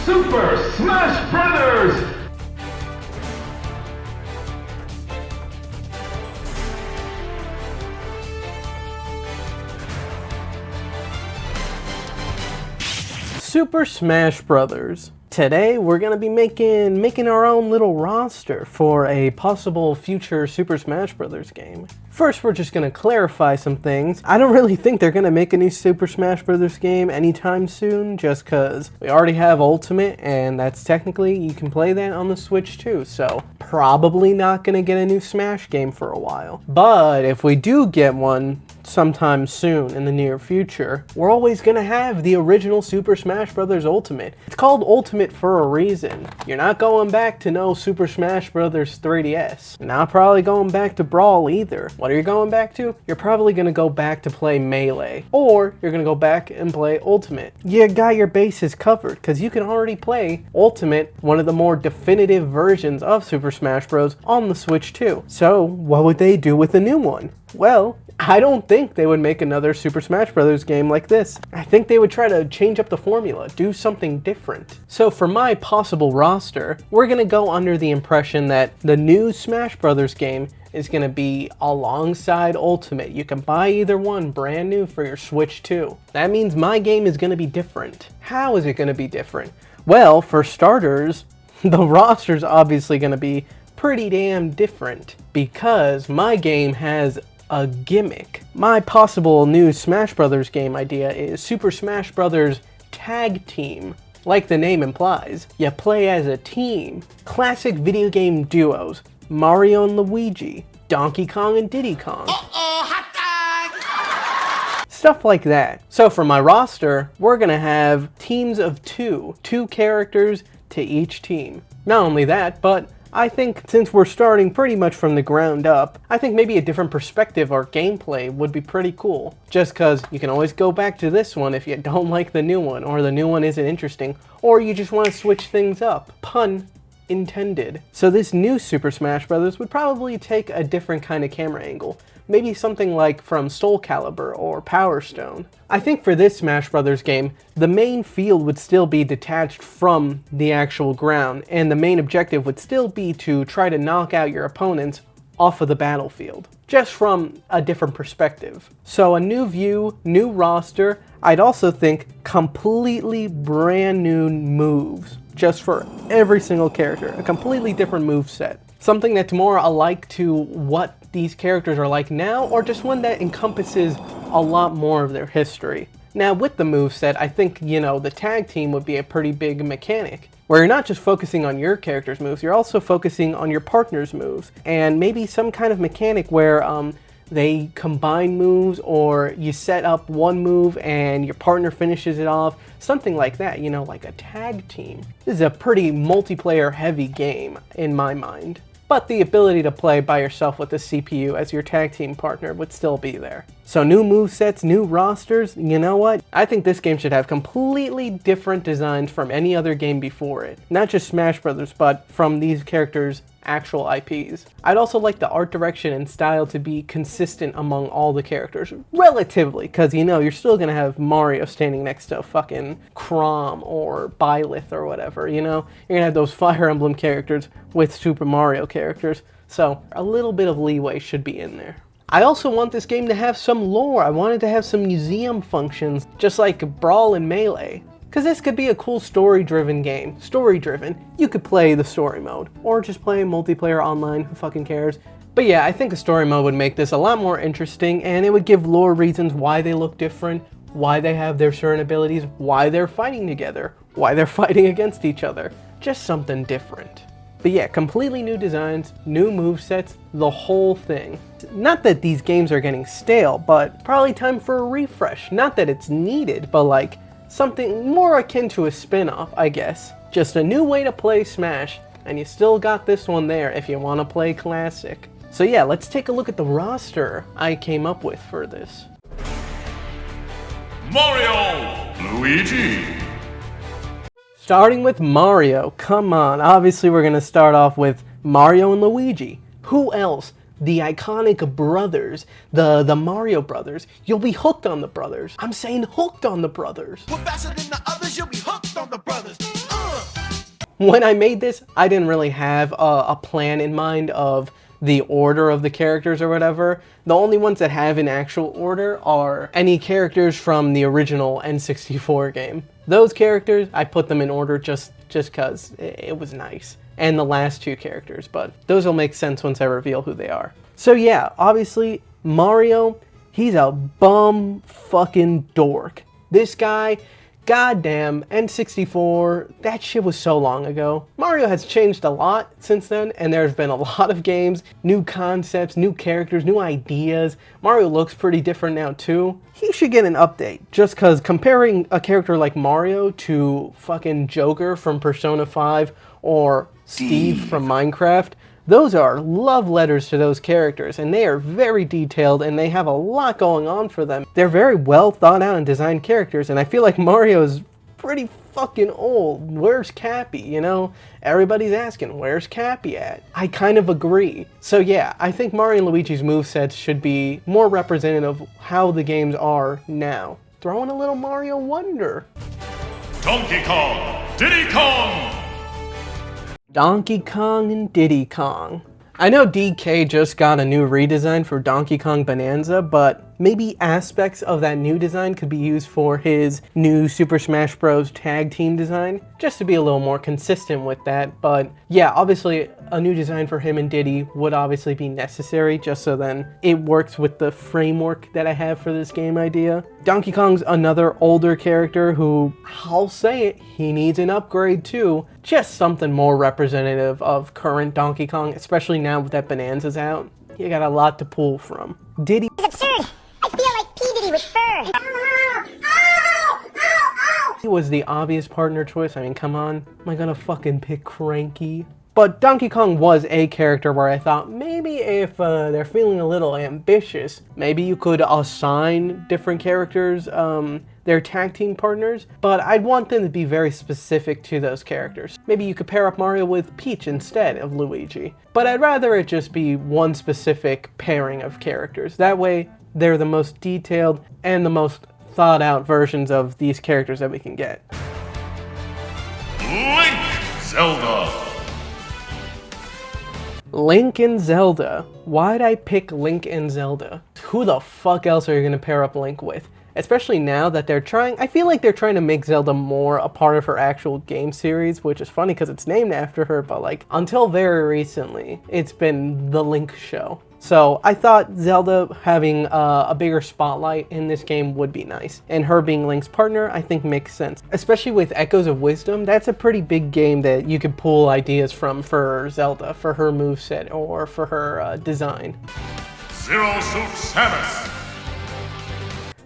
Super Smash Brothers! Super Smash Brothers. Today we're gonna be making our own little roster for a possible future Super Smash Brothers game. First, we're just gonna clarify some things. I don't really think they're gonna make a new Super Smash Brothers game anytime soon, just cause we already have Ultimate, and that's technically, you can play that on the Switch too, so probably not gonna get a new Smash game for a while. But if we do get one sometime soon in the near future, we're always gonna have the original Super Smash Bros. Ultimate. It's called Ultimate for a reason. You're not going back to no Super Smash Bros. 3DS. You're not probably going back to Brawl either. What are you going back to? You're probably gonna go back to play Melee. Or you're gonna go back and play Ultimate. You got your bases covered, because you can already play Ultimate, one of the more definitive versions of Super Smash Bros. On the Switch too. So, what would they do with a new one? Well, I don't think they would make another Super Smash Bros. Game like this. I think they would try to change up the formula, do something different. So for my possible roster, we're gonna go under the impression that the new Smash Bros. Game is gonna be alongside Ultimate. You can buy either one brand new for your Switch too. That means my game is gonna be different. How is it gonna be different? Well, for starters, the roster's obviously gonna be pretty damn different because my game has a gimmick. My possible new Smash Brothers game idea is Super Smash Brothers Tag Team. Like the name implies, you play as a team. Classic video game duos, Mario and Luigi, Donkey Kong and Diddy Kong. Stuff like that. So for my roster, we're gonna have teams of two characters to each team. Not only that, but I think since we're starting pretty much from the ground up, I think maybe a different perspective or gameplay would be pretty cool. Just cause you can always go back to this one if you don't like the new one, or the new one isn't interesting, or you just want to switch things up. Pun intended. So this new Super Smash Bros. Would probably take a different kind of camera angle. Maybe something like from Soul Calibur or Power Stone. I think for this Smash Brothers game, the main field would still be detached from the actual ground, and the main objective would still be to try to knock out your opponents off of the battlefield, just from a different perspective. So a new view, new roster, I'd also think completely brand new moves, just for every single character, a completely different move set. Something that's more alike to what these characters are like now, or just one that encompasses a lot more of their history. Now with the moveset, I think, the tag team would be a pretty big mechanic, where you're not just focusing on your character's moves, you're also focusing on your partner's moves, and maybe some kind of mechanic where they combine moves, or you set up one move and your partner finishes it off, something like that, like a tag team. This is a pretty multiplayer heavy game in my mind. But the ability to play by yourself with the CPU as your tag team partner would still be there. So new movesets, new rosters, you know what? I think this game should have completely different designs from any other game before it. Not just Smash Brothers, but from these characters' actual IPs. I'd also like the art direction and style to be consistent among all the characters, relatively, because you're still gonna have Mario standing next to fucking Chrom or Byleth or whatever, You're gonna have those Fire Emblem characters with Super Mario characters, so a little bit of leeway should be in there. I also want this game to have some lore. I want it to have some museum functions, just like Brawl and Melee. Because this could be a cool story-driven game. Story-driven. You could play the story mode, or just play multiplayer online, who fucking cares. But yeah, I think the story mode would make this a lot more interesting, and it would give lore reasons why they look different, why they have their certain abilities, why they're fighting together, why they're fighting against each other. Just something different. But yeah, completely new designs, new movesets, the whole thing. Not that these games are getting stale, but probably time for a refresh. Not that it's needed, but like something more akin to a spin-off, I guess. Just a new way to play Smash, and you still got this one there if you want to play Classic. So yeah, let's take a look at the roster I came up with for this. Mario! Luigi! Starting with Mario, come on. Obviously we're gonna start off with Mario and Luigi. Who else? The iconic brothers, the Mario brothers. You'll be hooked on the brothers. I'm saying hooked on the brothers. We're faster than the others, you'll be hooked on the brothers. When I made this, I didn't really have a plan in mind of the order of the characters or whatever. The only ones that have an actual order are any characters from the original N64 game. Those characters, I put them in order just because it was nice. And the last two characters, but those will make sense once I reveal who they are. So yeah, obviously, Mario, he's a bum fucking dork. This guy, goddamn, N64, that shit was so long ago. Mario has changed a lot since then, and there's been a lot of games, new concepts, new characters, new ideas. Mario looks pretty different now too. He should get an update, just cause comparing a character like Mario to fucking Joker from Persona 5 or Steve from Minecraft, those are love letters to those characters, and they are very detailed, and they have a lot going on for them. They're very well thought out and designed characters, and I feel like Mario's pretty fucking old. Where's Cappy, you know? Everybody's asking, where's Cappy at? I kind of agree. So yeah, I think Mario and Luigi's movesets should be more representative of how the games are now. Throw in a little Mario Wonder. Donkey Kong, Diddy Kong. Donkey Kong and Diddy Kong. I know DK just got a new redesign for Donkey Kong Bonanza, but maybe aspects of that new design could be used for his new Super Smash Bros. Tag team design, just to be a little more consistent with that. But yeah, obviously a new design for him and Diddy would obviously be necessary, just so then it works with the framework that I have for this game idea. Donkey Kong's another older character who, I'll say it, he needs an upgrade too. Just something more representative of current Donkey Kong, especially now that Bonanza's out. You got a lot to pull from. Diddy. It's absurd. I feel like P. Diddy with fur. He was the obvious partner choice. I mean, come on. Am I gonna fucking pick Cranky? But Donkey Kong was a character where I thought maybe if they're feeling a little ambitious, maybe you could assign different characters their tag team partners, but I'd want them to be very specific to those characters. Maybe you could pair up Mario with Peach instead of Luigi. But I'd rather it just be one specific pairing of characters. That way, they're the most detailed and the most thought out versions of these characters that we can get. Link Zelda. Link and Zelda. Why'd I pick Link and Zelda? Who the fuck else are you gonna pair up Link with? Especially now that I feel like they're trying to make Zelda more a part of her actual game series, which is funny because it's named after her, but like, until very recently, it's been the Link show. So I thought Zelda having a bigger spotlight in this game would be nice. And her being Link's partner, I think makes sense. Especially with Echoes of Wisdom, that's a pretty big game that you could pull ideas from for Zelda, for her moveset, or for her design. Zero Suit Samus.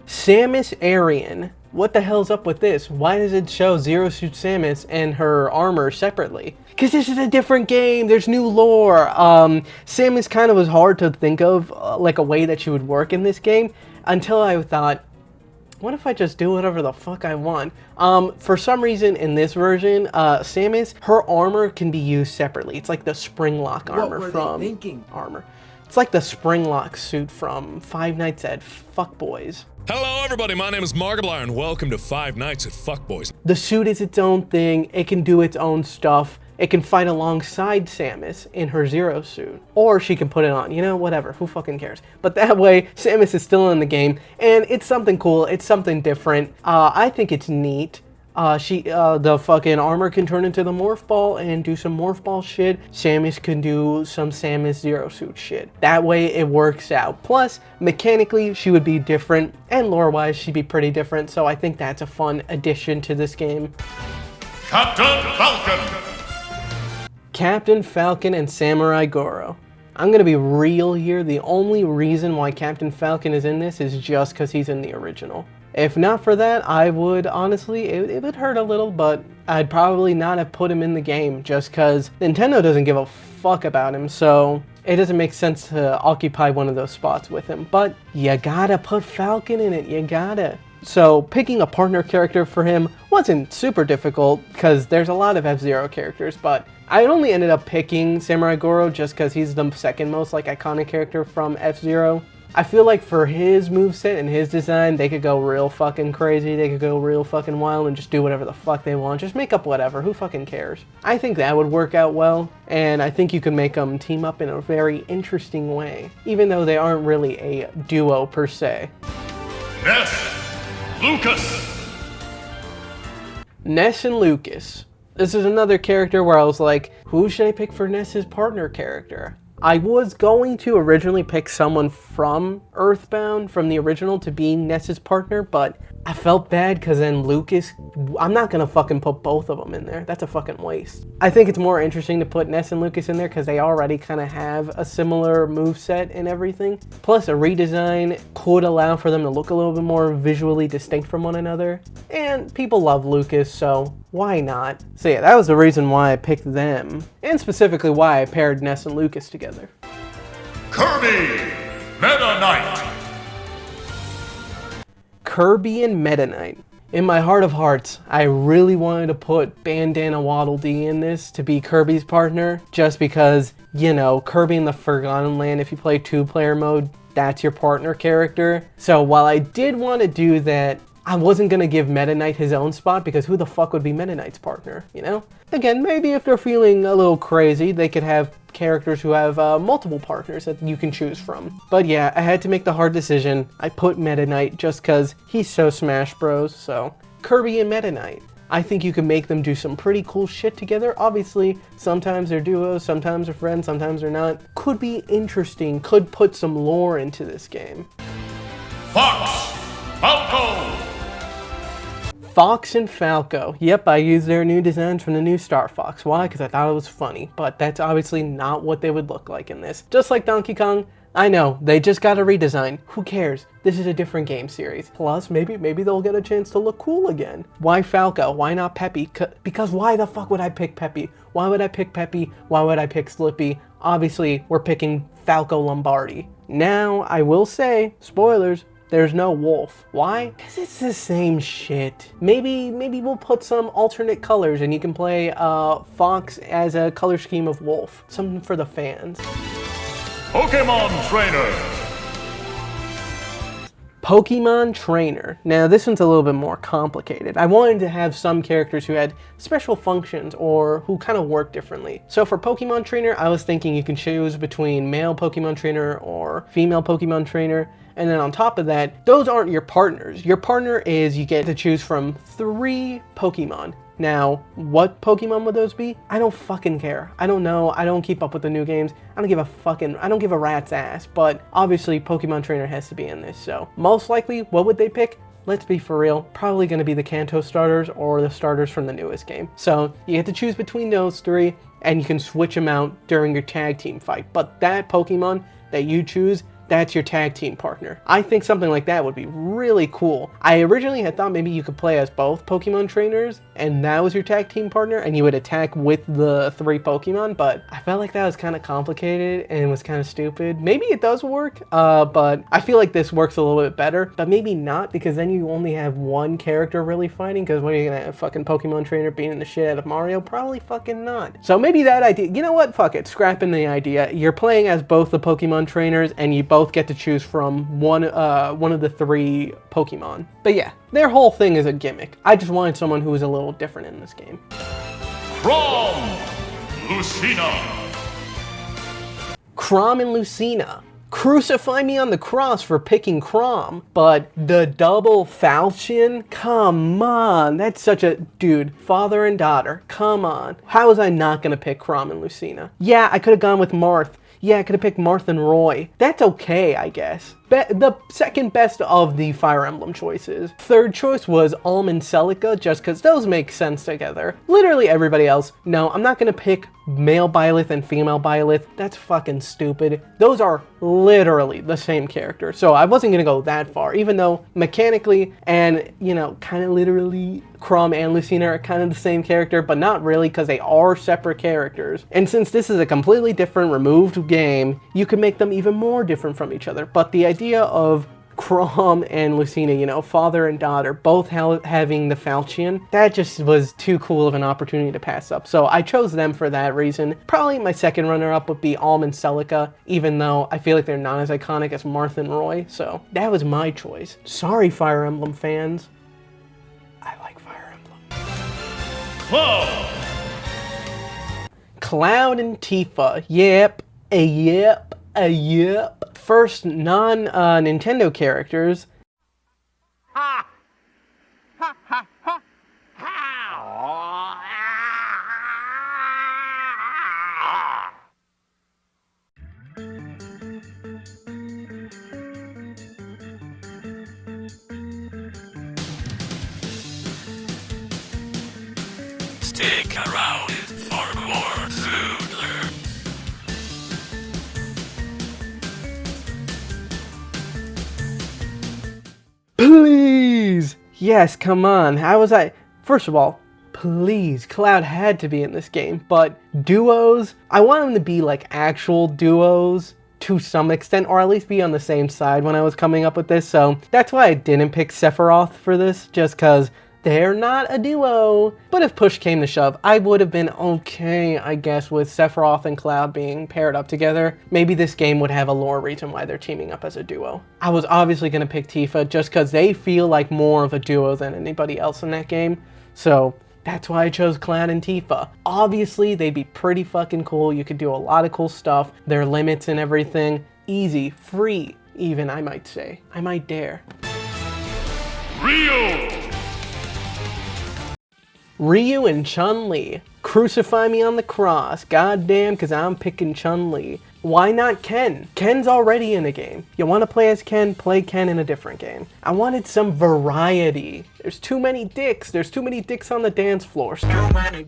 Samus Aran. What the hell's up with this? Why does it show Zero Suit Samus and her armor separately? Because this is a different game, there's new lore. Samus kind of was hard to think of like a way that she would work in this game, until I thought, what if I just do whatever the fuck I want? For some reason in this version, Samus, her armor can be used separately. It's like the Springlock armor from Armor. It's like the Springlock suit from Five Nights at Fuckboys. Hello everybody, my name is Markiplier and welcome to Five Nights at Fuckboys. The suit is its own thing, it can do its own stuff, it can fight alongside Samus in her Zero suit. Or she can put it on, you know, whatever, who fucking cares. But that way, Samus is still in the game, and it's something cool, it's something different. I think it's neat. The fucking armor can turn into the Morph Ball and do some Morph Ball shit. Samus can do some Samus Zero Suit shit. That way it works out. Plus, mechanically, she would be different, and lore-wise, she'd be pretty different, so I think that's a fun addition to this game. Captain Falcon. Captain Falcon and Samurai Goro. I'm gonna be real here, the only reason why Captain Falcon is in this is just because he's in the original. If not for that, I would honestly, it would hurt a little, but I'd probably not have put him in the game just because Nintendo doesn't give a fuck about him, so it doesn't make sense to occupy one of those spots with him. But you gotta put Falcon in it, you gotta. So picking a partner character for him wasn't super difficult because there's a lot of F-Zero characters, but I only ended up picking Samurai Goro just because he's the second most like iconic character from F-Zero. I feel like for his moveset and his design, they could go real fucking crazy, they could go real fucking wild and just do whatever the fuck they want. Just make up whatever, who fucking cares? I think that would work out well, and I think you could make them team up in a very interesting way, even though they aren't really a duo per se. Ness Lucas. Ness and Lucas. This is another character where I was like, who should I pick for Ness's partner character? I was going to originally pick someone from Earthbound, from the original, to be Ness's partner, but I felt bad because then Lucas, I'm not going to fucking put both of them in there. That's a fucking waste. I think it's more interesting to put Ness and Lucas in there because they already kind of have a similar moveset and everything. Plus, a redesign could allow for them to look a little bit more visually distinct from one another. And people love Lucas, so why not? So yeah, that was the reason why I picked them, and specifically why I paired Ness and Lucas together. Kirby Meta Knight. Kirby and Meta Knight. In my heart of hearts, I really wanted to put Bandana Waddle Dee in this to be Kirby's partner, just because, you know, Kirby in the Forgotten Land, if you play 2-player mode, that's your partner character. So while I did want to do that, I wasn't going to give Meta Knight his own spot because who the fuck would be Meta Knight's partner, you know? Again, maybe if they're feeling a little crazy, they could have characters who have multiple partners that you can choose from. But yeah, I had to make the hard decision. I put Meta Knight just because he's so Smash Bros. So Kirby and Meta Knight. I think you can make them do some pretty cool shit together. Obviously, sometimes they're duos, sometimes they're friends, sometimes they're not. Could be interesting, could put some lore into this game. Fox Falco. Fox and Falco. Yep, I used their new designs from the new Star Fox. Why? Because I thought it was funny, but that's obviously not what they would look like in this. Just like Donkey Kong, I know, they just got a redesign. Who cares? This is a different game series. Plus, maybe they'll get a chance to look cool again. Why Falco? Why not Peppy? Because why the fuck would I pick Peppy? Why would I pick Peppy? Why would I pick Slippy? Obviously, we're picking Falco Lombardi. Now, I will say, spoilers, there's no wolf. Why? Because it's the same shit. Maybe we'll put some alternate colors and you can play Fox as a color scheme of wolf. Something for the fans. Pokemon Trainer. Pokemon Trainer. Now this one's a little bit more complicated. I wanted to have some characters who had special functions or who kind of work differently. So for Pokemon Trainer, I was thinking you can choose between male Pokemon Trainer or female Pokemon Trainer. And then on top of that, those aren't your partners. Your partner is you get to choose from 3 Pokemon. Now, what Pokemon would those be? I don't fucking care. I don't know. I don't keep up with the new games. I don't give a rat's ass. But obviously, Pokemon Trainer has to be in this. So most likely, what would they pick? Let's be for real. Probably going to be the Kanto starters or the starters from the newest game. So you get to choose between those 3, and you can switch them out during your tag team fight. But that Pokemon that you choose, that's your tag team partner. I think something like that would be really cool. I originally had thought maybe you could play as both Pokemon trainers and that was your tag team partner and you would attack with the 3 Pokemon, but I felt like that was kind of complicated and was kind of stupid. Maybe it does work, but I feel like this works a little bit better, but maybe not because then you only have one character really fighting because what are you gonna have, fucking Pokemon trainer beating the shit out of Mario? Probably fucking not. So maybe that idea, you know what, fuck it, scrapping the idea. You're playing as both the Pokemon trainers and you both get to choose from one of the 3 Pokemon. But yeah, their whole thing is a gimmick. I just wanted someone who was a little different in this game. Chrom Lucina. Chrom and Lucina. Crucify me on the cross for picking Chrom, but the double falchion? Come on, that's such a... Dude, father and daughter, come on. How was I not gonna pick Chrom and Lucina? Yeah, I could have gone with Marth. Yeah, I could have picked Marth and Roy. That's okay, I guess. The second best of the Fire Emblem choices. Third choice was Alm and Celica, just because those make sense together. Literally everybody else. No, I'm not going to pick male Byleth and female Byleth. That's fucking stupid. Those are literally the same character. So I wasn't going to go that far, even though mechanically and, you know, kind of literally Chrom and Lucina are kind of the same character, but not really because they are separate characters. And since this is a completely different removed game, you can make them even more different from each other. But the idea of Chrom and Lucina, you know, father and daughter, both having the falchion. That just was too cool of an opportunity to pass up. So I chose them for that reason. Probably my second runner-up would be Alm and Celica, even though I feel like they're not as iconic as Marth and Roy. So that was my choice. Sorry, Fire Emblem fans. I like Fire Emblem. Cloud. Cloud and Tifa. Yep. Yep. First non-Nintendo characters. Stick around for more Zoodler. Please! Yes, come on. How was I? First of all, please, Cloud had to be in this game, but duos? I want them to be like actual duos to some extent, or at least be on the same side when I was coming up with this, so that's why I didn't pick Sephiroth for this, just because they're not a duo. But if push came to shove, I would have been okay, I guess, with Sephiroth and Cloud being paired up together. Maybe this game would have a lore reason why they're teaming up as a duo. I was obviously going to pick Tifa just because they feel like more of a duo than anybody else in that game. So that's why I chose Cloud and Tifa. Obviously, they'd be pretty fucking cool. You could do a lot of cool stuff. There are limits and everything. Easy, free, even, I might say. I might dare. Ryu and Chun-Li. Crucify me on the cross. Goddamn, because I'm picking Chun-Li. Why not Ken? Ken's already in a game. You want to play as Ken? Play Ken in a different game. I wanted some variety. There's too many dicks. There's too many dicks on the dance floor. Too many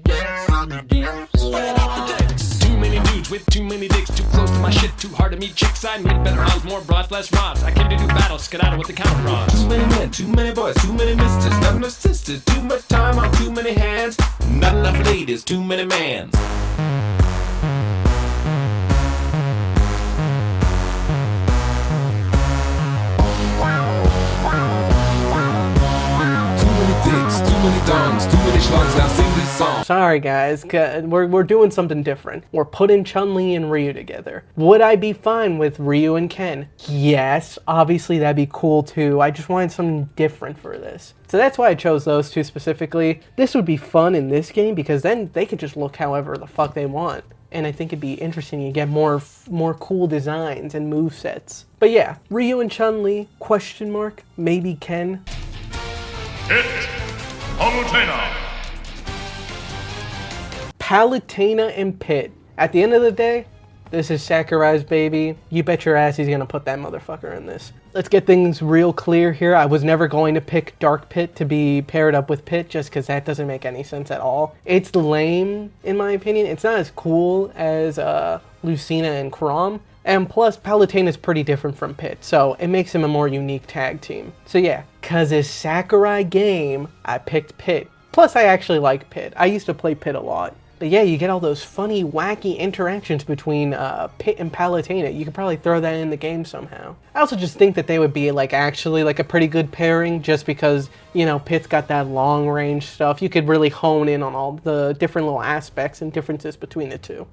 dudes with too many dicks, too close to my shit, too hard to meet chicks. I need better odds, more broads, less rods. I came to do battle, skedaddle with the counter rods. Too many men, too many boys, too many misters, not enough sisters, too much time on too many hands, not enough ladies, too many mans. Sorry guys, we're doing something different. We're putting Chun-Li and Ryu together. Would I be fine with Ryu and Ken? Yes, obviously that'd be cool too. I just wanted something different for this. So that's why I chose those two specifically. This would be fun in this game because then they could just look however the fuck they want. And I think it'd be interesting. You get more cool designs and movesets. But yeah, Ryu and Chun-Li, question mark, maybe Ken. Hit. Palutena. Palutena and Pit. At the end of the day, this is Sakurai's baby. You bet your ass he's gonna put that motherfucker in this. Let's get things real clear here. I was never going to pick Dark Pit to be paired up with Pit just because that doesn't make any sense at all. It's lame, in my opinion. It's not as cool as Lucina and Chrom. And plus, Palutena is pretty different from Pit, so it makes him a more unique tag team. So yeah, cause it's Sakurai game, I picked Pit. Plus, I actually like Pit. I used to play Pit a lot. But yeah, you get all those funny, wacky interactions between Pit and Palutena. You could probably throw that in the game somehow. I also just think that they would be actually a pretty good pairing just because, you know, Pit's got that long range stuff. You could really hone in on all the different little aspects and differences between the two.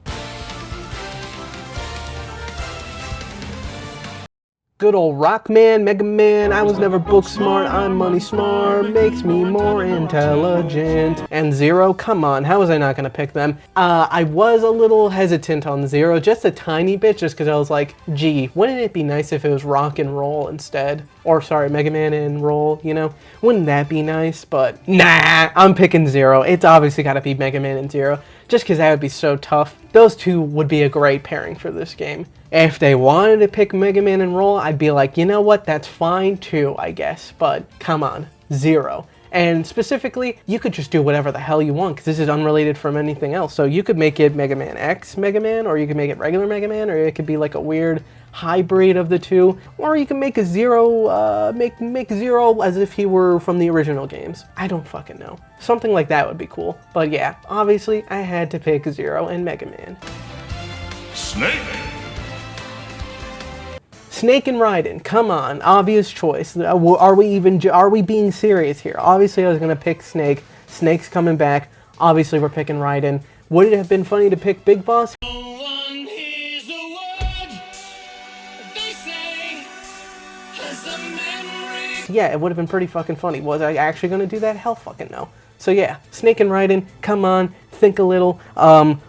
Good old Rockman, Mega Man, I was never book smart, I'm money smart, makes me more intelligent. And Zero, come on, how was I not gonna pick them? I was a little hesitant on Zero, just a tiny bit, just because I was like, gee, wouldn't it be nice if it was Rock and Roll instead? Or sorry, Mega Man and Roll, you know? Wouldn't that be nice? But nah, I'm picking Zero. It's obviously gotta be Mega Man and Zero, just because that would be so tough. Those two would be a great pairing for this game. If they wanted to pick Mega Man and Roll, I'd be like, you know what, that's fine too, I guess. But come on, Zero. And specifically, you could just do whatever the hell you want, because this is unrelated from anything else. So you could make it Mega Man X Mega Man, or you could make it regular Mega Man, or it could be like a weird hybrid of the two. Or you can make a Zero, make Zero as if he were from the original games. I don't fucking know. Something like that would be cool. But yeah, obviously, I had to pick Zero and Mega Man. Snake. Snake and Raiden, come on, obvious choice. Are we being serious here? Obviously I was gonna pick Snake. Snake's coming back. Obviously we're picking Raiden. Would it have been funny to pick Big Boss? Yeah, it would have been pretty fucking funny. Was I actually gonna do that? Hell fucking no. So yeah, Snake and Raiden, come on, think a little.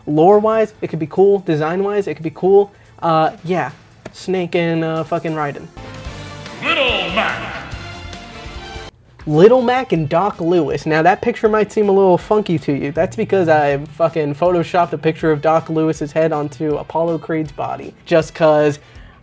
Lore-wise, it could be cool. Design-wise, it could be cool. Yeah, Snake and fucking Raiden. Little Mac. Little Mac and Doc Lewis. Now that picture might seem a little funky to you. That's because I fucking photoshopped a picture of Doc Lewis's head onto Apollo Creed's body. Just cause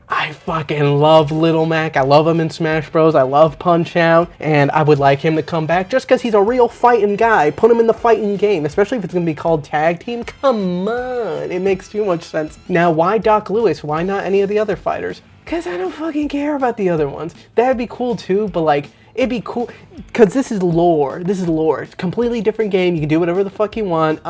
I fucking love Little Mac. I love him in Smash Bros. I love Punch-Out! And I would like him to come back just because he's a real fighting guy. Put him in the fighting game, especially if it's going to be called Tag Team. Come on, it makes too much sense. Now, why Doc Lewis? Why not any of the other fighters? Because I don't fucking care about the other ones. That'd be cool too, but like, it'd be cool, because this is lore. This is lore. It's a completely different game. You can do whatever the fuck you want.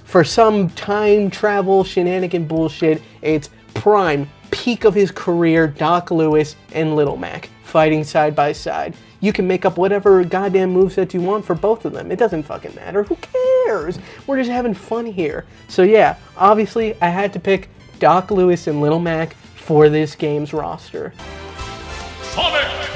For some time travel shenanigan bullshit, it's prime, peak of his career, Doc Lewis and Little Mac fighting side by side. You can make up whatever goddamn moveset you want for both of them. It doesn't fucking matter. Who cares? We're just having fun here. So yeah, obviously I had to pick Doc Lewis and Little Mac for this game's roster. Sonic.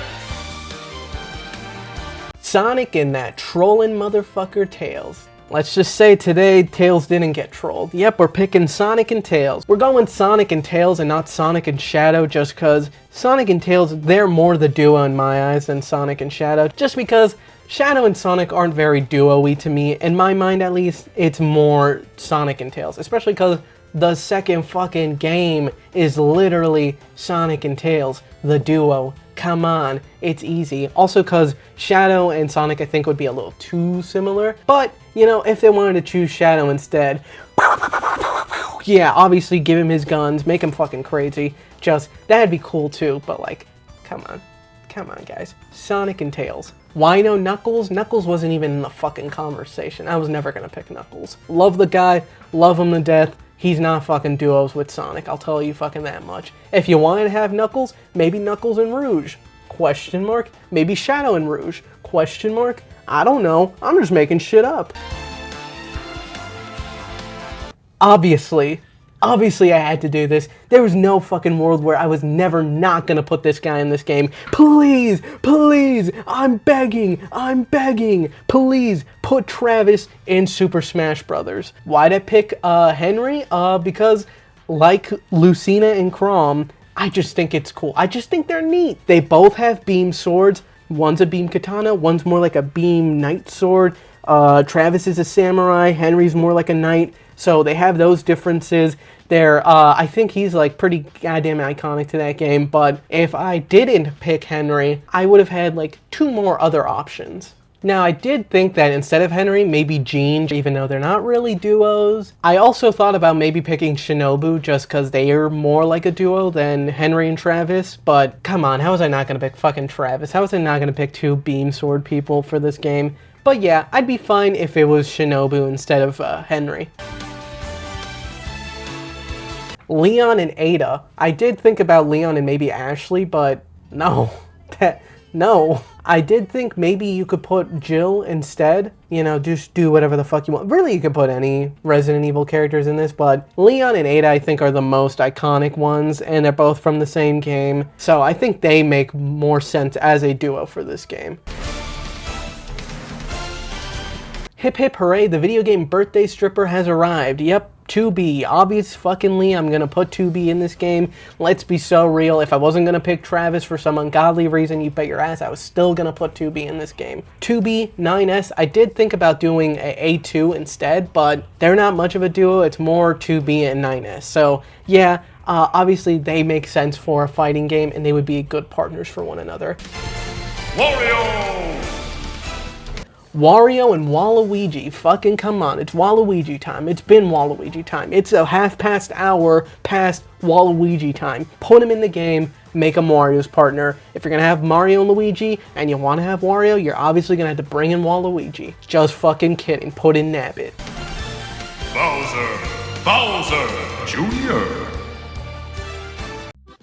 Sonic and that trolling motherfucker Tails. Let's just say today, Tails didn't get trolled. Yep, we're picking Sonic and Tails. We're going Sonic and Tails and not Sonic and Shadow just because Sonic and Tails, they're more the duo in my eyes than Sonic and Shadow. Just because Shadow and Sonic aren't very duo-y to me. In my mind, at least, it's more Sonic and Tails. Especially because the second fucking game is literally Sonic and Tails, the duo. Come on, it's easy. Also because Shadow and Sonic I think would be a little too similar. But, you know, if they wanted to choose Shadow instead, yeah, obviously give him his guns, make him fucking crazy. Just, that'd be cool too, but like, come on. Come on, guys. Sonic and Tails. Why no Knuckles? Knuckles wasn't even in the fucking conversation. I was never gonna pick Knuckles. Love the guy, love him to death. He's not fucking duos with Sonic, I'll tell you fucking that much. If you wanted to have Knuckles, maybe Knuckles and Rouge? Question mark? Maybe Shadow and Rouge? Question mark? I don't know. I'm just making shit up. Obviously I had to do this. There was no fucking world where I was never not gonna put this guy in this game. Please, please, I'm begging, please put Travis in Super Smash Brothers. Why'd I pick Henry? Because like Lucina and Chrom, I just think it's cool. I just think they're neat. They both have beam swords. One's a beam katana, one's more like a beam knight sword. Travis is a samurai, Henry's more like a knight. So they have those differences. I think he's like pretty goddamn iconic to that game, but if I didn't pick Henry, I would have had like 2 more other options. Now I did think that instead of Henry, maybe Gene, even though they're not really duos. I also thought about maybe picking Shinobu just because they are more like a duo than Henry and Travis, but come on, how was I not gonna pick fucking Travis? How was I not gonna pick 2 beam sword people for this game? But yeah, I'd be fine if it was Shinobu instead of Henry. Leon and Ada. I did think about Leon and maybe Ashley, but no. No. I did think maybe you could put Jill instead. You know, just do whatever the fuck you want. Really, you could put any Resident Evil characters in this, but Leon and Ada I think are the most iconic ones, and they're both from the same game. So I think they make more sense as a duo for this game. Hip hip hooray, the video game birthday stripper has arrived. Yep, 2B. Obvious fuckingly, I'm gonna put 2B in this game. Let's be so real. If I wasn't gonna pick Travis for some ungodly reason, you bet your ass I was still gonna put 2B in this game. 2B, 9S, I did think about doing a A2 instead, but they're not much of a duo. It's more 2B and 9S. So yeah, obviously they make sense for a fighting game and they would be good partners for one another. Wario and Waluigi, fucking come on, it's Waluigi time. It's been Waluigi time. It's a half-past-hour past Waluigi time. Put him in the game, make him Wario's partner. If you're gonna have Mario and Luigi, and you wanna have Wario, you're obviously gonna have to bring in Waluigi. Just fucking kidding, put in Nabbit. Bowser Jr.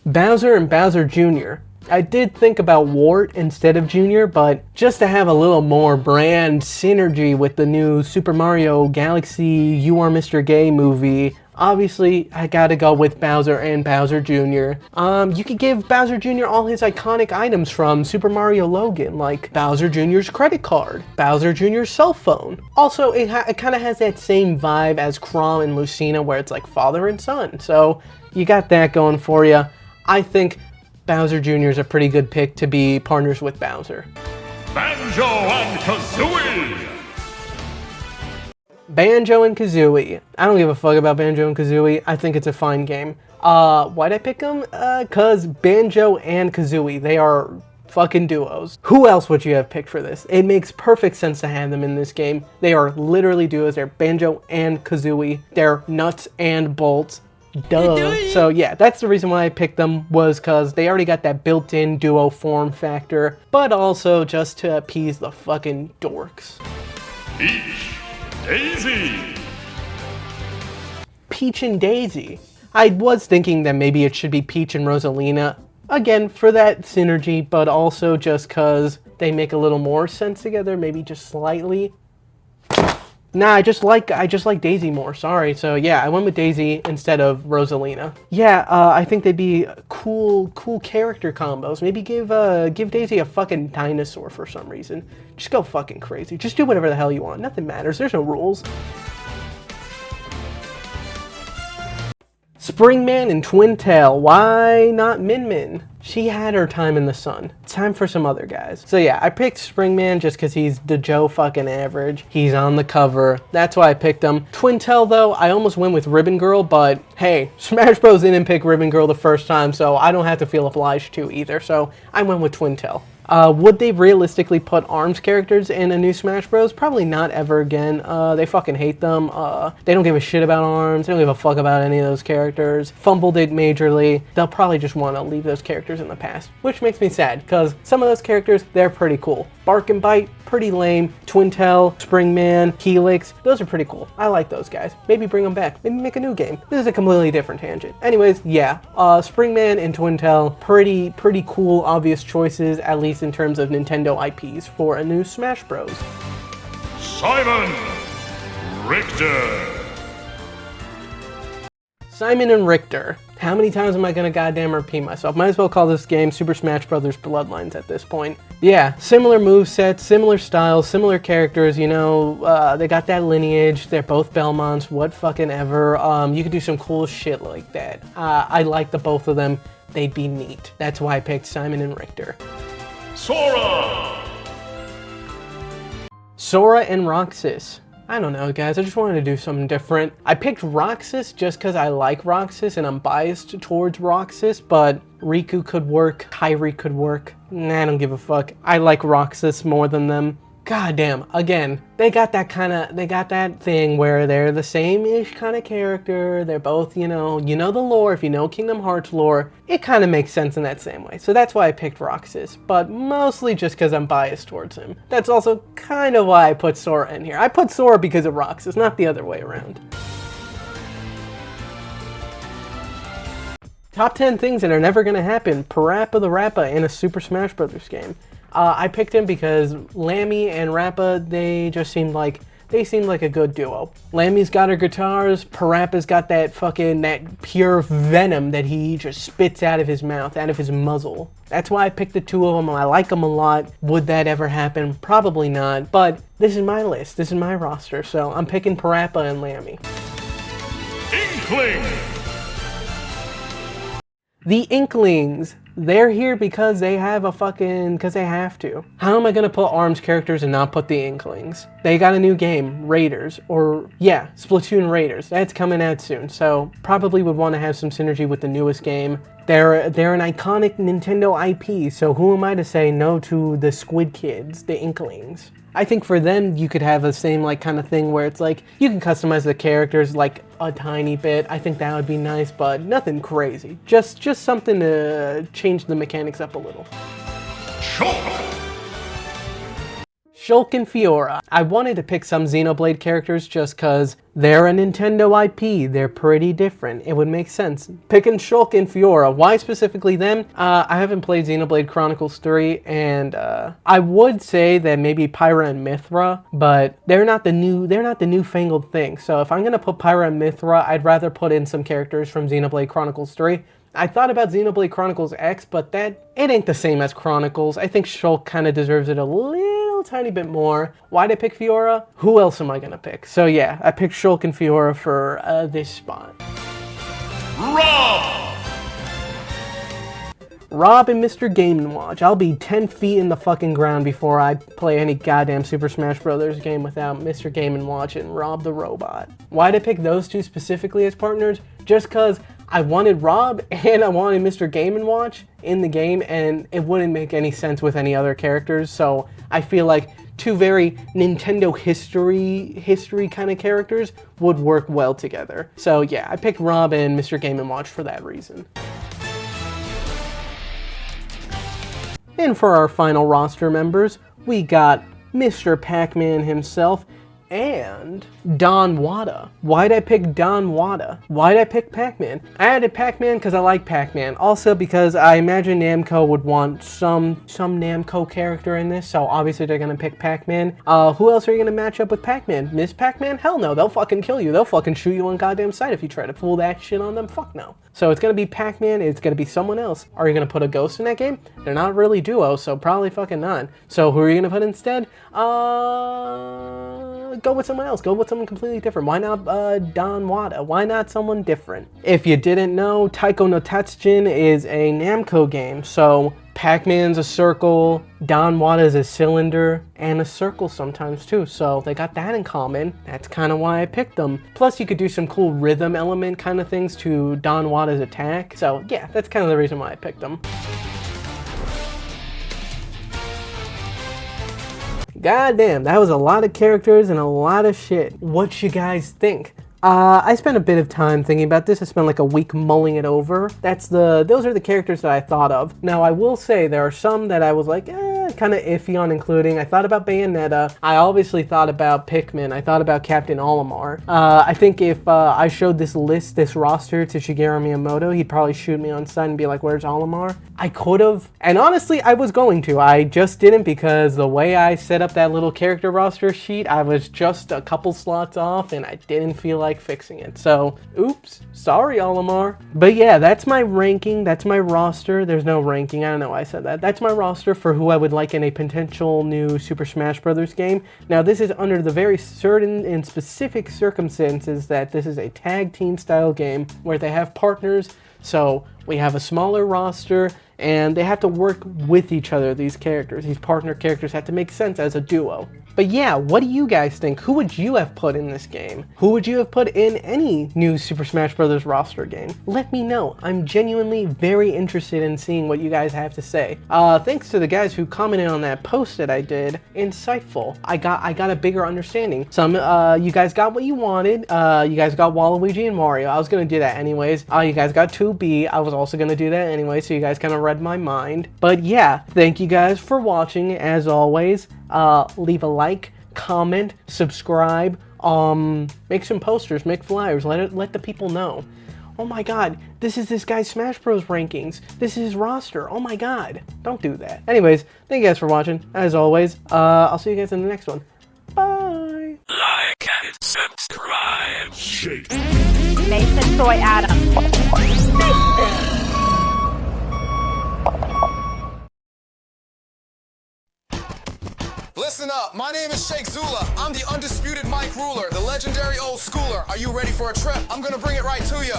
Bowser and Bowser Jr. I did think about Wart instead of Jr., but just to have a little more brand synergy with the new Super Mario Galaxy You Are Mr. Gay movie, obviously I gotta go with Bowser and Bowser Jr. You could give Bowser Jr. all his iconic items from Super Mario Logan, like Bowser Jr.'s credit card, Bowser Jr.'s cell phone. Also, it kind of has that same vibe as Chrom and Lucina, where it's like father and son, so you got that going for you. I think Bowser Jr. is a pretty good pick to be partners with Bowser. Banjo and Kazooie. Banjo and Kazooie. I don't give a fuck about Banjo and Kazooie. I think it's a fine game. Why'd I pick them? Cause Banjo and Kazooie, they are fucking duos. Who else would you have picked for this? It makes perfect sense to have them in this game. They are literally duos. They're Banjo and Kazooie. They're nuts and bolts. Duh. So yeah, that's the reason why I picked them, was because they already got that built-in duo form factor, but also just to appease the fucking dorks. Peach. Daisy. Peach and Daisy. I was thinking that maybe it should be Peach and Rosalina, again, for that synergy, but also just because they make a little more sense together, maybe just slightly. Nah, I just like Daisy more, sorry. So yeah, I went with Daisy instead of Rosalina. Yeah, I think they'd be cool character combos. Maybe give Daisy a fucking dinosaur for some reason. Just go fucking crazy. Just do whatever the hell you want. Nothing matters. There's no rules. Springman and Twintelle. Why not Min Min? She had her time in the sun. Time for some other guys. So yeah, I picked Springman just because he's the Joe fucking average. He's on the cover. That's why I picked him. Twintelle though, I almost went with Ribbon Girl, but hey, Smash Bros didn't pick Ribbon Girl the first time, so I don't have to feel obliged to either. So I went with Twintelle. Would they realistically put ARMS characters in a new Smash Bros? Probably not ever again. They fucking hate them. They don't give a shit about ARMS. They don't give a fuck about any of those characters. Fumbled it majorly. They'll probably just want to leave those characters in the past, which makes me sad, because some of those characters, they're pretty cool. Bark and Bite, pretty lame. Twintelle, Springman, Helix, those are pretty cool. I like those guys. Maybe bring them back. Maybe make a new game. This is a completely different tangent. Anyways, yeah, Springman and Twintelle, pretty cool, obvious choices, at least in terms of Nintendo IPs for a new Smash Bros. Simon Richter. Simon and Richter. How many times am I gonna goddamn repeat myself? Might as well call this game Super Smash Bros. Bloodlines at this point. Yeah, similar movesets, similar styles, similar characters, you know, they got that lineage, they're both Belmonts, what fucking ever. You could do some cool shit like that. I like the both of them, they'd be neat. That's why I picked Simon and Richter. Sora. Sora and Roxas. I don't know, guys. I just wanted to do something different. I picked Roxas just because I like Roxas and I'm biased towards Roxas, but Riku could work, Kairi could work. Nah, I don't give a fuck. I like Roxas more than them. God damn, again, they got that thing where they're the same-ish kind of character. They're both, you know the lore. If you know Kingdom Hearts lore, it kind of makes sense in that same way. So that's why I picked Roxas, but mostly just because I'm biased towards him. That's also kind of why I put Sora in here. I put Sora because of Roxas, not the other way around. Top 10 things that are never going to happen. Parappa the Rappa in a Super Smash Bros. Game. I picked him because Lammy and Rappa, they seemed like a good duo. Lammy's got her guitars, Parappa's got that pure venom that he just spits out of his mouth, out of his muzzle. That's why I picked the two of them. I like them a lot. Would that ever happen? Probably not, but this is my list. This is my roster, so I'm picking Parappa and Lammy. Inkling. The Inklings. They're here because they have because they have to. How am I gonna put ARMS characters and not put the Inklings? They got a new game, Raiders, Splatoon Raiders. That's coming out soon, so probably would want to have some synergy with the newest game. They're an iconic Nintendo IP, so who am I to say no to the Squid Kids, the Inklings? I think for them, you could have the same kind of thing where it's like, you can customize the characters a tiny bit. I think that would be nice, but nothing crazy. Just something to change the mechanics up a little. Shulk. Shulk and Fiora. I wanted to pick some Xenoblade characters just because they're a Nintendo IP. They're pretty different. It would make sense. Picking Shulk and Fiora. Why specifically them? I haven't played Xenoblade Chronicles 3, and I would say that maybe Pyra and Mythra, but they're not the newfangled thing. So if I'm gonna put Pyra and Mythra, I'd rather put in some characters from Xenoblade Chronicles 3. I thought about Xenoblade Chronicles X, but it ain't the same as Chronicles. I think Shulk kind of deserves it a little tiny bit more. Why'd I pick Fiora? Who else am I gonna pick? So yeah, I picked Shulk and Fiora for this spot. Rob and Mr. Game & Watch. I'll be 10 feet in the fucking ground before I play any goddamn Super Smash Bros. Game without Mr. Game & Watch and Rob the Robot. Why'd I pick those two specifically as partners? Just because I wanted Rob and I wanted Mr. Game & Watch in the game, and it wouldn't make any sense with any other characters, so I feel like two very Nintendo history kind of characters would work well together. So yeah, I picked Rob and Mr. Game & Watch for that reason. And for our final roster members, we got Mr. Pac-Man himself and Don Wada. Why'd I pick Don Wada? Why'd I pick Pac-Man? I added Pac-Man because I like Pac-Man. Also because I imagine Namco would want some Namco character in this, so obviously they're gonna pick Pac-Man. Who else are you gonna match up with Pac-Man? Miss Pac-Man? Hell no, they'll fucking kill you. They'll fucking shoot you on goddamn sight if you try to pull that shit on them. Fuck no. So it's gonna be Pac-Man, it's gonna be someone else. Are you gonna put a ghost in that game? They're not really duo, so probably fucking not. So who are you gonna put instead? Go with someone else. Go with someone completely different. Why not Don Wada? Why not someone different? If you didn't know, Taiko no Tatsujin is a Namco game, so Pac-Man's a circle, Don Wada is a cylinder, and a circle sometimes too, so they got that in common. That's kind of why I picked them. Plus you could do some cool rhythm element kind of things to Don Wada's attack, so yeah, that's kind of the reason why I picked them. God damn, that was a lot of characters and a lot of shit. What you guys think? I spent a bit of time thinking about this. I spent like a week mulling it over. Those are the characters that I thought of. Now I will say there are some that I was like, kind of iffy on including. I thought about Bayonetta. I obviously thought about Pikmin. I thought about Captain Olimar. I think if I showed this roster to Shigeru Miyamoto, he'd probably shoot me on sight and be like, where's Olimar? I could have, and honestly, I was going to. I just didn't because the way I set up that little character roster sheet, I was just a couple slots off and I didn't feel like fixing it. So, oops, sorry Olimar. But yeah, that's my ranking, that's my roster. There's no ranking, I don't know why I said that. That's my roster for who I would like in a potential new Super Smash Bros. Game. Now this is under the very certain and specific circumstances that this is a tag team style game where they have partners, so we have a smaller roster and they have to work with each other, these characters. These partner characters have to make sense as a duo. But yeah, what do you guys think? Who would you have put in this game? Who would you have put in any new Super Smash Bros. Roster game? Let me know. I'm genuinely very interested in seeing what you guys have to say. Thanks to the guys who commented on that post that I did. Insightful. I got a bigger understanding. You guys got what you wanted. You guys got Waluigi and Mario. I was gonna do that anyways. You guys got 2B. I was also gonna do that anyway, so you guys kind of read my mind. But yeah, thank you guys for watching as always. Leave a like, comment, subscribe, make some posters, make flyers, let the people know. Oh my god, this is this guy's Smash Bros rankings. This is his roster. Oh my god. Don't do that. Anyways, thank you guys for watching. As always, I'll see you guys in the next one. Bye. Like and subscribe. Shake. Mason Troy Adams. Listen up, my name is Sheikh Zula. I'm the undisputed Mike Ruler, the legendary old schooler. Are you ready for a trip? I'm gonna bring it right to you.